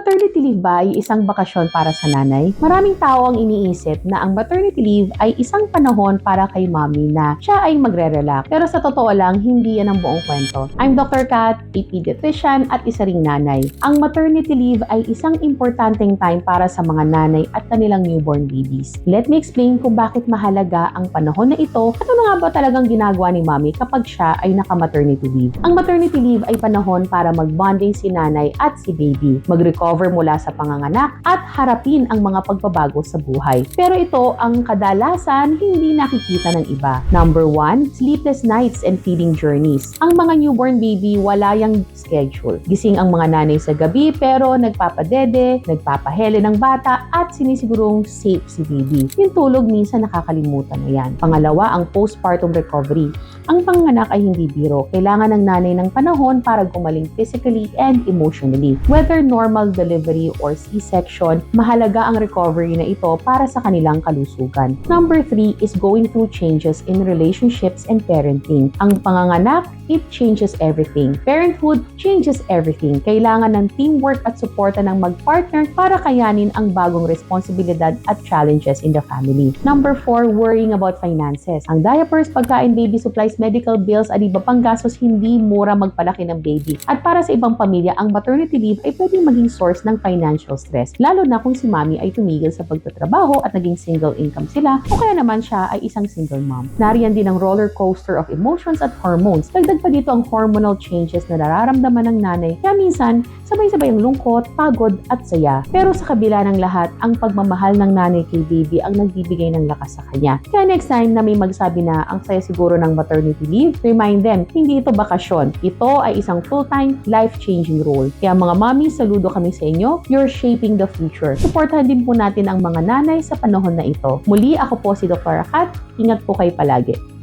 maternity leave ba ay isang bakasyon para sa nanay? Maraming tao ang iniisip na ang maternity leave ay isang panahon para kay mommy na siya ay magre-relax. Pero sa totoo lang, hindi yan ang buong kwento. I'm Dr. Kat, a pediatrician at isa ring nanay. Ang maternity leave ay isang importanteng time para sa mga nanay at kanilang newborn babies. Let me explain kung bakit mahalaga ang panahon na ito at ano nga ba talagang ginagawa ni mommy kapag siya ay naka-maternity leave. Ang maternity leave ay panahon para mag-bonding si nanay at si baby, mag-recover mula sa panganganak at harapin ang mga pagbabago sa buhay. Pero ito ang kadalasan hindi nakikita ng iba. Number 1, sleepless nights and feeding journeys. Ang mga newborn baby wala yang schedule. Gising ang mga nanay sa gabi pero nagpapadede, nagpapahele ng bata at sinisigurong safe si baby. Yung tulog minsan nakakalimutan na yan. Pangalawa, ang postpartum recovery. Ang panganak ay hindi biro. Kailangan ng nanay ng panahon para gumaling physically and emotionally. Whether normal delivery or C-section, mahalaga ang recovery na ito para sa kanilang kalusugan. Number 3 is going through changes in relationships and parenting. Ang panganganak, it changes everything. Parenthood changes everything. Kailangan ng teamwork at suporta ng mag-partner para kayanin ang bagong responsibilidad at challenges in the family. Number 4, worrying about finances. Ang diapers, pagkain, baby supplies, medical bills at iba pang gastos hindi mura magpalaki ng baby. At para sa ibang pamilya, ang maternity leave ay pwedeng maging source ng financial stress. Lalo na kung si mommy ay tumigil sa pagtatrabaho at naging single income sila o kaya naman siya ay isang single mom. Nariyan din ang roller coaster of emotions at hormones. Dagdag pa dito ang hormonal changes na nararamdaman ng nanay. Kaya minsan, sabay-sabay ang lungkot, pagod at saya. Pero sa kabila ng lahat, ang pagmamahal ng nanay kay baby ang nagbibigay ng lakas sa kanya. Kaya next time na may magsabi na ang saya siguro ng maternity leave, remind them, hindi ito bakasyon. Ito ay isang full-time, life-changing role. Kaya mga mommy, saludo kami sa inyo. You're shaping the future. Suportahan din po natin ang mga nanay sa panahon na ito. Muli, ako po si Dr. Kat. Ingat po kayo palagi.